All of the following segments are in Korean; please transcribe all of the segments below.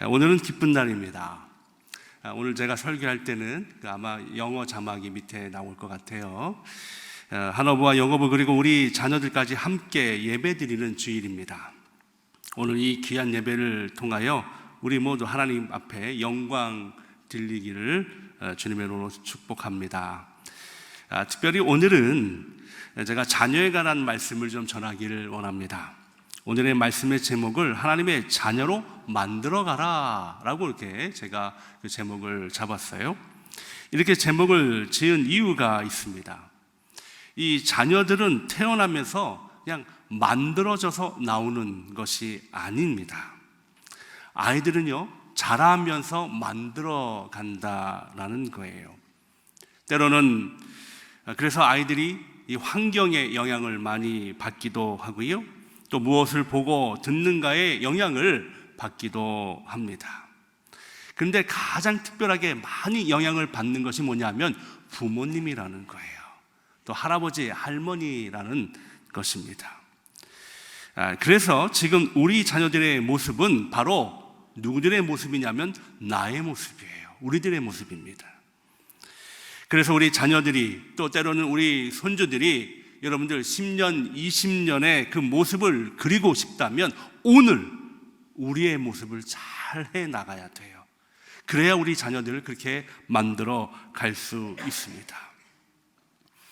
오늘은 기쁜 날입니다. 오늘 제가 설교할 때는 아마 영어 자막이 밑에 나올 것 같아요. 한어부와 영어부 그리고 우리 자녀들까지 함께 예배드리는 주일입니다. 오늘 이 귀한 예배를 통하여 우리 모두 하나님 앞에 영광 드리기를 주님의 이름으로 축복합니다. 특별히 오늘은 제가 자녀에 관한 말씀을 좀 전하기를 원합니다. 오늘의 말씀의 제목을 하나님의 자녀로 만들어가라 라고 이렇게 제가 그 제목을 잡았어요. 이렇게 제목을 지은 이유가 있습니다. 이 자녀들은 태어나면서 그냥 만들어져서 나오는 것이 아닙니다. 아이들은요, 자라면서 만들어 간다라는 거예요. 때로는 그래서 아이들이 이 환경의 영향을 많이 받기도 하고요, 또 무엇을 보고 듣는가에 영향을 받기도 합니다. 그런데 가장 특별하게 많이 영향을 받는 것이 뭐냐면 부모님이라는 거예요. 또 할아버지, 할머니라는 것입니다. 그래서 지금 우리 자녀들의 모습은 바로 누구들의 모습이냐면 나의 모습이에요. 우리들의 모습입니다. 그래서 우리 자녀들이 또 때로는 우리 손주들이 여러분들 10년, 20년의 그 모습을 그리고 싶다면 오늘 우리의 모습을 잘 해나가야 돼요. 그래야 우리 자녀들을 그렇게 만들어 갈 수 있습니다.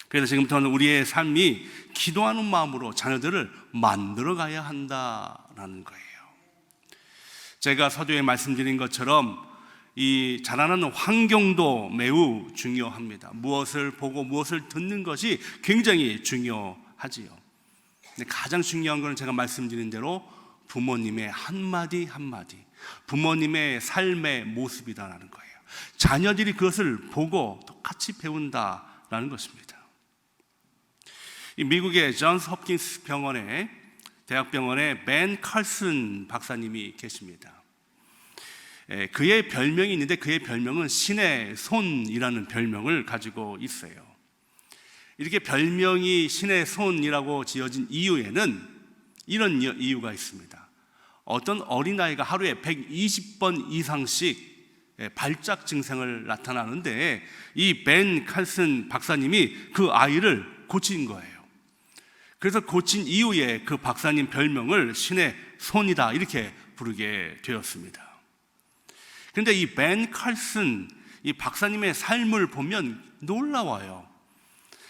그래서 지금부터는 우리의 삶이 기도하는 마음으로 자녀들을 만들어 가야 한다라는 거예요. 제가 서두에 말씀드린 것처럼 이 자라나는 환경도 매우 중요합니다. 무엇을 보고 무엇을 듣는 것이 굉장히 중요하지요. 근데 가장 중요한 것은 제가 말씀드린 대로 부모님의 한마디 한마디, 부모님의 삶의 모습이다라는 거예요. 자녀들이 그것을 보고 똑같이 배운다라는 것입니다. 이 미국의 존스 홉킨스 병원에 대학병원에 벤 칼슨 박사님이 계십니다. 그의 별명이 있는데 그의 별명은 신의 손이라는 별명을 가지고 있어요. 이렇게 별명이 신의 손이라고 지어진 이유에는 이런 이유가 있습니다. 어떤 어린아이가 하루에 120번 이상씩 발작 증상을 나타나는데 이 벤 칼슨 박사님이 그 아이를 고친 거예요. 그래서 고친 이후에 그 박사님 별명을 신의 손이다 이렇게 부르게 되었습니다. 그런데 이 벤 칼슨 이 박사님의 삶을 보면 놀라워요.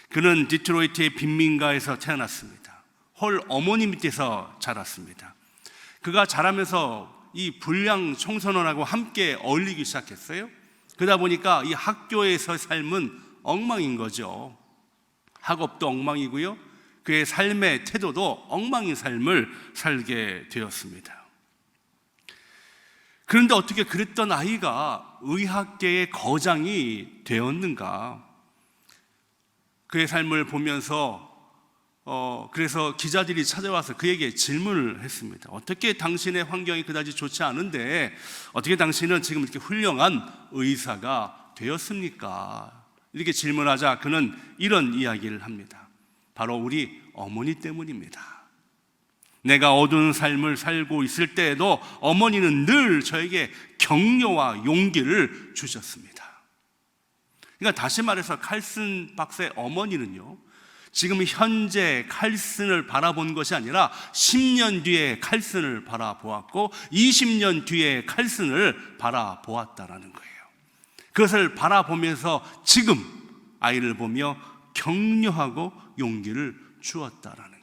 그는 디트로이트의 빈민가에서 태어났습니다. 홀 어머니 밑에서 자랐습니다. 그가 자라면서 이 불량 청소년하고 함께 어울리기 시작했어요. 그러다 보니까 이 학교에서 삶은 엉망인 거죠. 학업도 엉망이고요, 그의 삶의 태도도 엉망인 삶을 살게 되었습니다. 그런데 어떻게 그랬던 아이가 의학계의 거장이 되었는가? 그의 삶을 보면서 그래서 기자들이 찾아와서 그에게 질문을 했습니다. 어떻게 당신의 환경이 그다지 좋지 않은데 어떻게 당신은 지금 이렇게 훌륭한 의사가 되었습니까? 이렇게 질문하자 그는 이런 이야기를 합니다. 바로 우리 어머니 때문입니다. 내가 어두운 삶을 살고 있을 때에도 어머니는 늘 저에게 격려와 용기를 주셨습니다. 그러니까 다시 말해서 칼슨 박사의 어머니는요, 지금 현재 칼슨을 바라본 것이 아니라 10년 뒤에 칼슨을 바라보았고 20년 뒤에 칼슨을 바라보았다라는 거예요. 그것을 바라보면서 지금 아이를 보며 격려하고 용기를 주었다라는 거예요.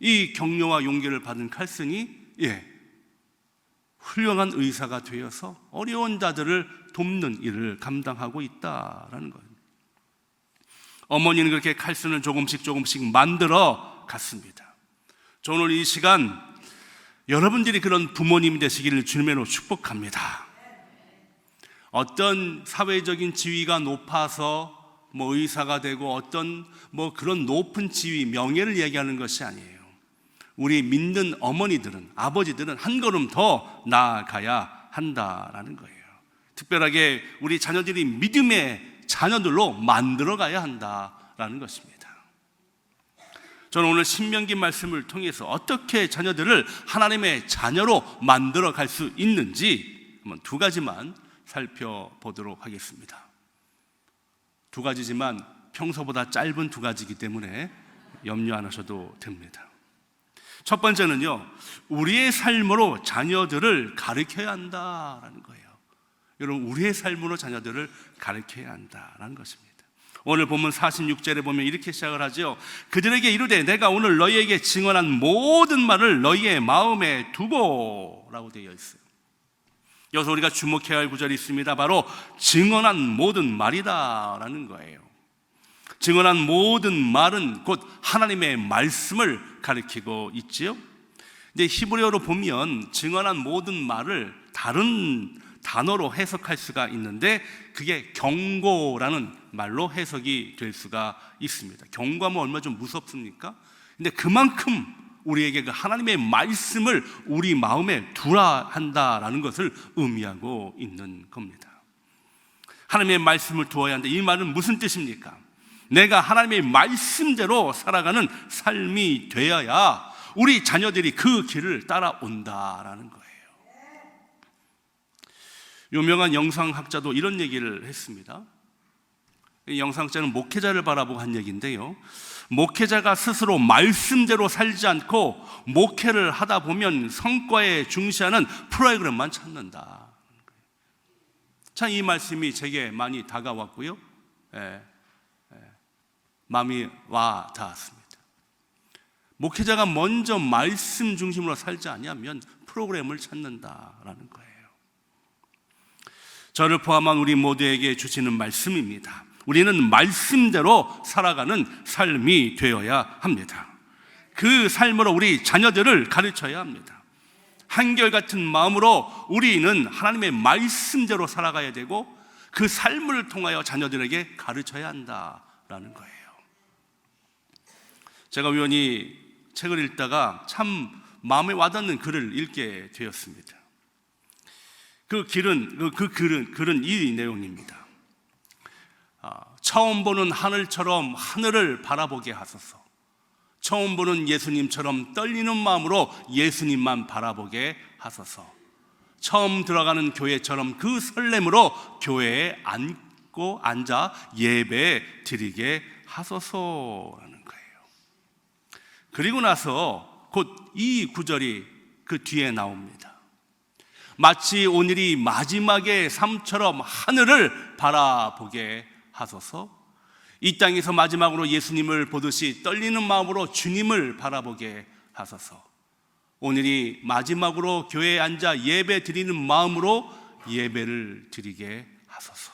이 격려와 용기를 받은 칼슨이 훌륭한 의사가 되어서 어려운 자들을 돕는 일을 감당하고 있다라는 거예요. 어머니는 그렇게 칼슨을 조금씩 만들어 갔습니다. 저는 오늘 이 시간 여러분들이 그런 부모님이 되시기를 주님으로 축복합니다. 어떤 사회적인 지위가 높아서 의사가 되고 어떤 그런 높은 지위, 명예를 얘기하는 것이 아니에요. 우리 믿는 어머니들은, 아버지들은 한 걸음 더 나아가야 한다라는 거예요. 특별하게 우리 자녀들이 믿음의 자녀들로 만들어 가야 한다라는 것입니다. 저는 오늘 신명기 말씀을 통해서 어떻게 자녀들을 하나님의 자녀로 만들어 갈 수 있는지 한번 두 가지만 살펴보도록 하겠습니다. 두 가지지만 평소보다 짧은 두 가지이기 때문에 염려 안 하셔도 됩니다. 첫 번째는요, 우리의 삶으로 자녀들을 가르쳐야 한다라는 거예요. 여러분, 우리의 삶으로 자녀들을 가르쳐야 한다라는 것입니다. 오늘 본문 46절에 보면 이렇게 시작을 하죠. 그들에게 이르되 내가 오늘 너희에게 증언한 모든 말을 너희의 마음에 두고 라고 되어 있어요. 여기서 우리가 주목해야 할 구절이 있습니다. 바로 증언한 모든 말이다 라는 거예요. 증언한 모든 말은 곧 하나님의 말씀을 가리키고 있지요. 근데 히브리어로 보면 증언한 모든 말을 다른 단어로 해석할 수가 있는데 그게 경고라는 말로 해석이 될 수가 있습니다. 경고하면 얼마나 좀 무섭습니까? 근데 그만큼 우리에게 그 하나님의 말씀을 우리 마음에 두라 한다라는 것을 의미하고 있는 겁니다. 하나님의 말씀을 두어야 한다. 이 말은 무슨 뜻입니까? 내가 하나님의 말씀대로 살아가는 삶이 되어야 우리 자녀들이 그 길을 따라온다라는 거예요. 유명한 영상학자도 이런 얘기를 했습니다. 영상학자는 목회자를 바라보고 한 얘기인데요, 목회자가 스스로 말씀대로 살지 않고 목회를 하다 보면 성과에 중시하는 프로그램만 찾는다. 참 이 말씀이 제게 많이 다가왔고요, 마음이 와 닿았습니다. 목회자가 먼저 말씀 중심으로 살지 않으면 프로그램을 찾는다라는 거예요. 저를 포함한 우리 모두에게 주시는 말씀입니다. 우리는 말씀대로 살아가는 삶이 되어야 합니다. 그 삶으로 우리 자녀들을 가르쳐야 합니다. 한결같은 마음으로 우리는 하나님의 말씀대로 살아가야 되고 그 삶을 통하여 자녀들에게 가르쳐야 한다라는 거예요. 제가 우연히 책을 읽다가 참 마음에 와닿는 글을 읽게 되었습니다. 그 글은 이 내용입니다. 처음 보는 하늘처럼 하늘을 바라보게 하소서. 처음 보는 예수님처럼 떨리는 마음으로 예수님만 바라보게 하소서. 처음 들어가는 교회처럼 그 설렘으로 교회에 앉아 예배 드리게 하소서라는 거예요. 그리고 나서 곧 이 구절이 그 뒤에 나옵니다. 마치 오늘이 마지막의 삶처럼 하늘을 바라보게 하소서. 이 땅에서 마지막으로 예수님을 보듯이 떨리는 마음으로 주님을 바라보게 하소서. 오늘이 마지막으로 교회에 앉아 예배 드리는 마음으로 예배를 드리게 하소서.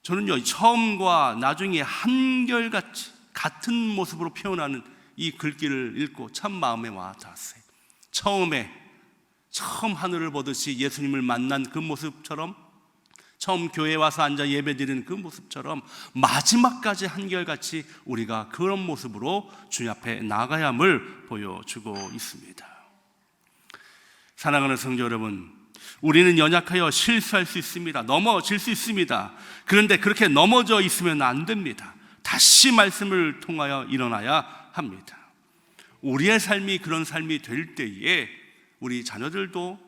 저는요, 처음과 나중에 한결같이 같은 모습으로 표현하는 이 글귀를 읽고 참 마음에 와 닿았어요. 처음 하늘을 보듯이 예수님을 만난 그 모습처럼, 처음 교회에 와서 앉아 예배드리는 그 모습처럼 마지막까지 한결같이 우리가 그런 모습으로 주님 앞에 나가야 함을 보여주고 있습니다. 사랑하는 성도 여러분, 우리는 연약하여 실수할 수 있습니다. 넘어질 수 있습니다. 그런데 그렇게 넘어져 있으면 안 됩니다. 다시 말씀을 통하여 일어나야 합니다. 우리의 삶이 그런 삶이 될 때에 우리 자녀들도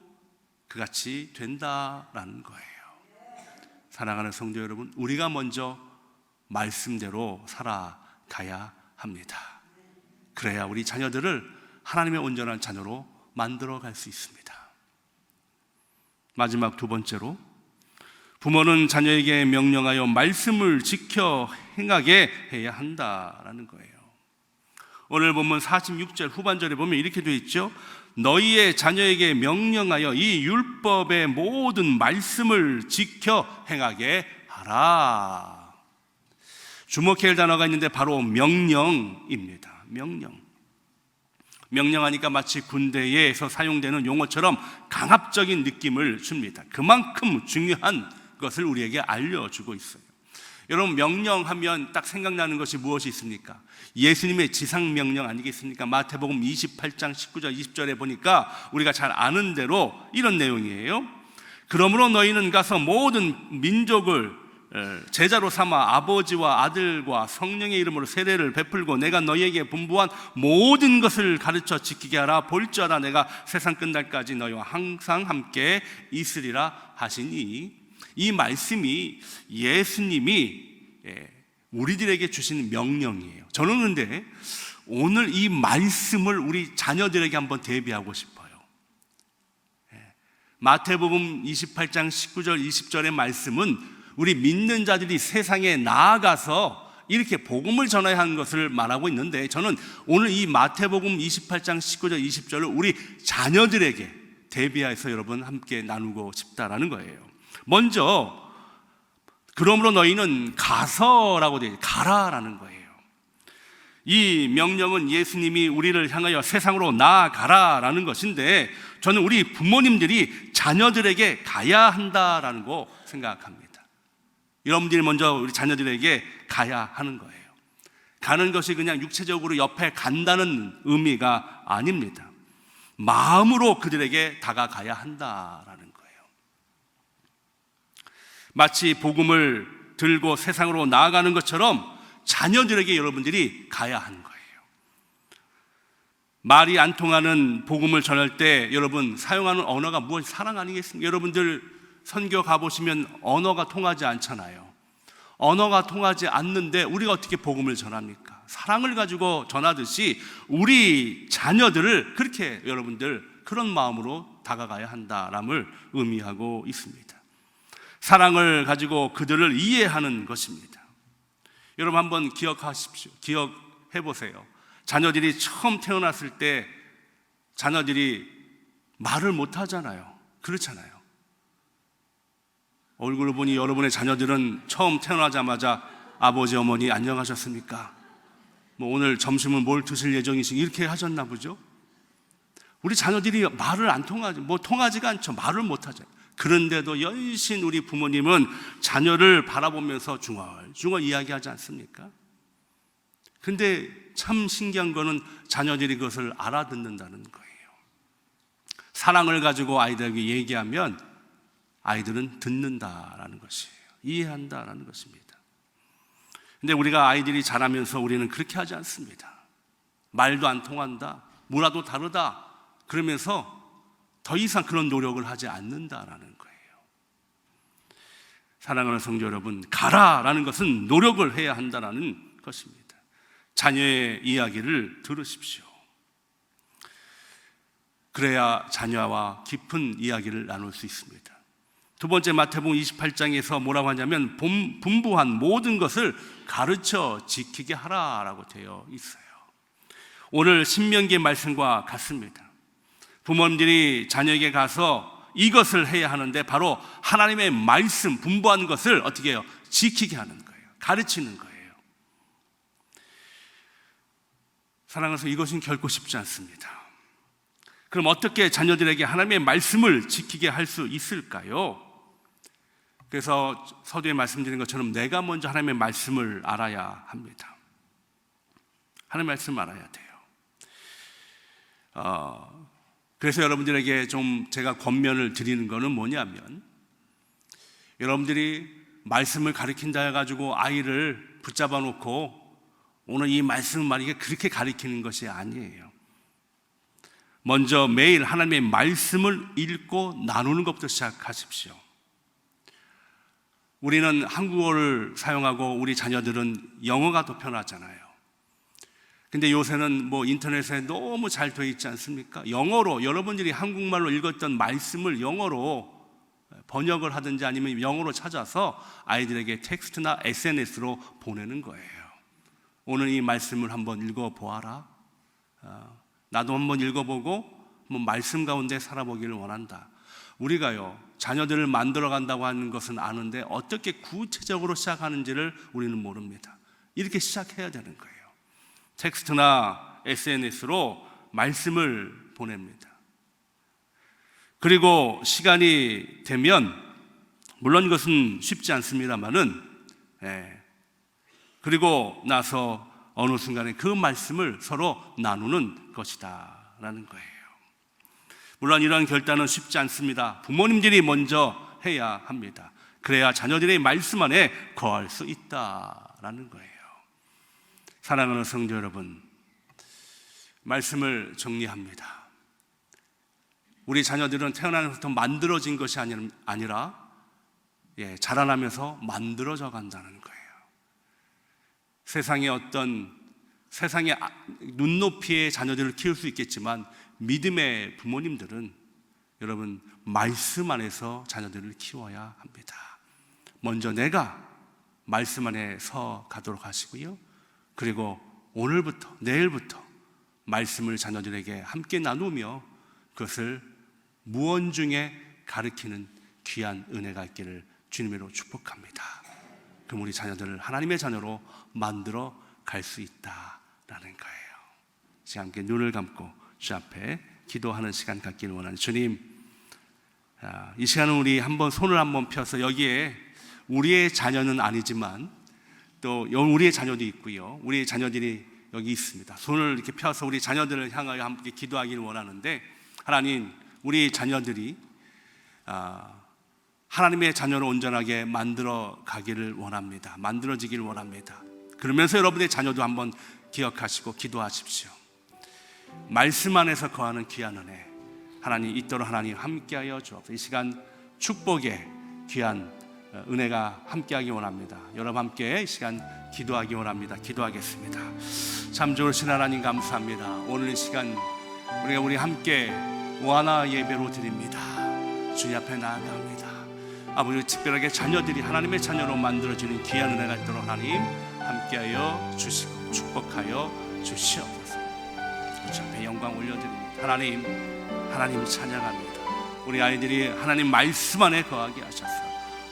그같이 된다라는 거예요. 사랑하는 성도 여러분, 우리가 먼저 말씀대로 살아가야 합니다. 그래야 우리 자녀들을 하나님의 온전한 자녀로 만들어 갈 수 있습니다. 마지막 두 번째로, 부모는 자녀에게 명령하여 말씀을 지켜 행하게 해야 한다라는 거예요. 오늘 본문 46절 후반절에 보면 이렇게 되어 있죠. 너희의 자녀에게 명령하여 이 율법의 모든 말씀을 지켜 행하게 하라. 주목해야 할 단어가 있는데 바로 명령입니다. 명령하니까 마치 군대에서 사용되는 용어처럼 강압적인 느낌을 줍니다. 그만큼 중요한 것을 우리에게 알려주고 있어요. 여러분, 명령하면 딱 생각나는 것이 무엇이 있습니까? 예수님의 지상명령 아니겠습니까? 마태복음 28장 19절 20절에 보니까 우리가 잘 아는 대로 이런 내용이에요. 그러므로 너희는 가서 모든 민족을 제자로 삼아 아버지와 아들과 성령의 이름으로 세례를 베풀고 내가 너희에게 분부한 모든 것을 가르쳐 지키게 하라. 볼지어다 내가 세상 끝날까지 너희와 항상 함께 있으리라 하시니, 이 말씀이 예수님이 우리들에게 주신 명령이에요. 저는 근데 오늘 이 말씀을 우리 자녀들에게 한번 대비하고 싶어요. 마태복음 28장 19절 20절의 말씀은 우리 믿는 자들이 세상에 나아가서 이렇게 복음을 전해야 하는 것을 말하고 있는데, 저는 오늘 이 마태복음 28장 19절 20절을 우리 자녀들에게 대비해서 여러분 함께 나누고 싶다라는 거예요. 먼저 그러므로 너희는 가서라고 되어 있어요. 가라라는 거예요. 이 명령은 예수님이 우리를 향하여 세상으로 나아가라라는 것인데, 저는 우리 부모님들이 자녀들에게 가야 한다라는 거 생각합니다. 여러분들이 먼저 우리 자녀들에게 가야 하는 거예요. 가는 것이 그냥 육체적으로 옆에 간다는 의미가 아닙니다. 마음으로 그들에게 다가가야 한다라는 거예요. 마치 복음을 들고 세상으로 나아가는 것처럼 자녀들에게 여러분들이 가야 하는 거예요. 말이 안 통하는 복음을 전할 때 여러분 사용하는 언어가 무엇이 사랑 아니겠습니까? 여러분들 선교 가보시면 언어가 통하지 않잖아요. 언어가 통하지 않는데 우리가 어떻게 복음을 전합니까? 사랑을 가지고 전하듯이 우리 자녀들을 그렇게 여러분들 그런 마음으로 다가가야 한다람을 의미하고 있습니다. 사랑을 가지고 그들을 이해하는 것입니다. 여러분 한번 기억하십시오. 기억해 보세요. 자녀들이 처음 태어났을 때 자녀들이 말을 못 하잖아요. 그렇잖아요. 얼굴을 보니 여러분의 자녀들은 처음 태어나자마자 아버지 어머니 안녕하셨습니까? 뭐 오늘 점심은 뭘 드실 예정이시 이렇게 하셨나 보죠. 우리 자녀들이 말을 안 통하지가 않죠. 말을 못 하죠. 그런데도 연신 우리 부모님은 자녀를 바라보면서 중얼중얼 이야기하지 않습니까? 근데 참 신기한 거는 자녀들이 그것을 알아듣는다는 거예요. 사랑을 가지고 아이들에게 얘기하면 아이들은 듣는다라는 것이에요. 이해한다라는 것입니다. 근데 우리가 아이들이 자라면서 우리는 그렇게 하지 않습니다. 말도 안 통한다, 문화도 다르다 그러면서 더 이상 그런 노력을 하지 않는다라는 거예요. 사랑하는 성도 여러분, 가라라는 것은 노력을 해야 한다라는 것입니다. 자녀의 이야기를 들으십시오. 그래야 자녀와 깊은 이야기를 나눌 수 있습니다. 두 번째, 마태복음 28장에서 뭐라고 하냐면 분부한 모든 것을 가르쳐 지키게 하라라고 되어 있어요. 오늘 신명기의 말씀과 같습니다. 부모님들이 자녀에게 가서 이것을 해야 하는데 바로 하나님의 말씀, 분부한 것을 어떻게 해요? 지키게 하는 거예요. 가르치는 거예요. 사랑해서 이것은 결코 쉽지 않습니다. 그럼 어떻게 자녀들에게 하나님의 말씀을 지키게 할 수 있을까요? 그래서 서두에 말씀드린 것처럼 내가 먼저 하나님의 말씀을 알아야 합니다. 하나님의 말씀을 알아야 돼요. 그래서 여러분들에게 좀 제가 권면을 드리는 것은 뭐냐면, 여러분들이 말씀을 가르친다 해가지고 아이를 붙잡아 놓고 오늘 이 말씀을 말이게 그렇게 가르치는 것이 아니에요. 먼저 매일 하나님의 말씀을 읽고 나누는 것부터 시작하십시오. 우리는 한국어를 사용하고 우리 자녀들은 영어가 더 편하잖아요. 근데 요새는 뭐 인터넷에 너무 잘 되어 있지 않습니까? 영어로 여러분들이 한국말로 읽었던 말씀을 영어로 번역을 하든지 아니면 영어로 찾아서 아이들에게 텍스트나 SNS로 보내는 거예요. 오늘 이 말씀을 한번 읽어보아라. 나도 한번 읽어보고 말씀 가운데 살아보기를 원한다. 우리가요, 자녀들을 만들어 간다고 하는 것은 아는데 어떻게 구체적으로 시작하는지를 우리는 모릅니다. 이렇게 시작해야 되는 거예요. 텍스트나 SNS로 말씀을 보냅니다. 그리고 시간이 되면, 물론 이것은 쉽지 않습니다만은, 그리고 나서 어느 순간에 그 말씀을 서로 나누는 것이다 라는 거예요. 물론 이런 결단은 쉽지 않습니다. 부모님들이 먼저 해야 합니다. 그래야 자녀들의 말씀 안에 거할 수 있다라는 거예요. 사랑하는 성도 여러분, 말씀을 정리합니다. 우리 자녀들은 태어나면서부터 만들어진 것이 아니라 자라나면서 만들어져 간다는 거예요. 세상의 눈높이의 자녀들을 키울 수 있겠지만 믿음의 부모님들은 여러분 말씀 안에서 자녀들을 키워야 합니다. 먼저 내가 말씀 안에 서 가도록 하시고요. 그리고 오늘부터 내일부터 말씀을 자녀들에게 함께 나누며 그것을 무언중에 가르치는 귀한 은혜가 있기를 주님으로 축복합니다. 그럼 우리 자녀들을 하나님의 자녀로 만들어 갈 수 있다라는 거예요. 지금 함께 눈을 감고 주 앞에 기도하는 시간 갖기를 원하는 주님, 이 시간은 우리 한번 손을 한번 펴서 여기에 우리의 자녀는 아니지만 또 우리의 자녀도 있고요. 우리의 자녀들이 여기 있습니다. 손을 이렇게 펴서 우리 자녀들을 향하여 함께 기도하기를 원하는데, 하나님, 우리 자녀들이 하나님의 자녀로 온전하게 만들어 가기를 원합니다. 만들어지기를 원합니다. 그러면서 여러분의 자녀도 한번 기억하시고 기도하십시오. 말씀 안에서 거하는 귀한 은혜 하나님 있도록 하나님 함께하여 주옵소서. 이 시간 축복의 귀한 은혜가 함께하기 원합니다. 여러분 함께 이 시간 기도하기 원합니다. 기도하겠습니다. 참 좋으신 하나님 감사합니다. 오늘 이 시간 우리 함께 원화 예배로 드립니다. 주님 앞에 나아갑니다. 아버지, 특별하게 자녀들이 하나님의 자녀로 만들어지는 귀한 은혜가 있도록 하나님 함께하여 주시고 축복하여 주시옵소서. 주 앞에 영광 올려드립니다. 하나님 찬양합니다. 우리 아이들이 하나님 말씀 안에 거하게 하셔서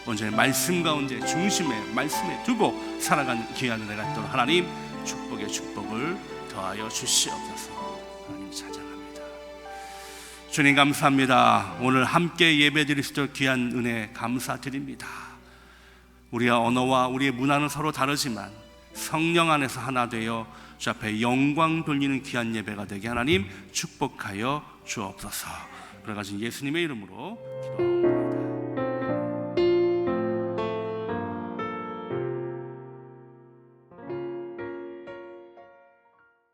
온전히 말씀 가운데 중심에 말씀에 두고 살아가는 귀한 은혜가 있도록 하나님 축복의 축복을 더하여 주시옵소서. 하나님 찬양합니다. 주님 감사합니다. 오늘 함께 예배드릴 수 있도록 귀한 은혜 감사드립니다. 우리의 언어와 우리의 문화는 서로 다르지만 성령 안에서 하나 되어 주 앞에 영광 돌리는 귀한 예배가 되게 하나님 축복하여 주옵소서. 그래가지고 예수님의 이름으로 기도합니다.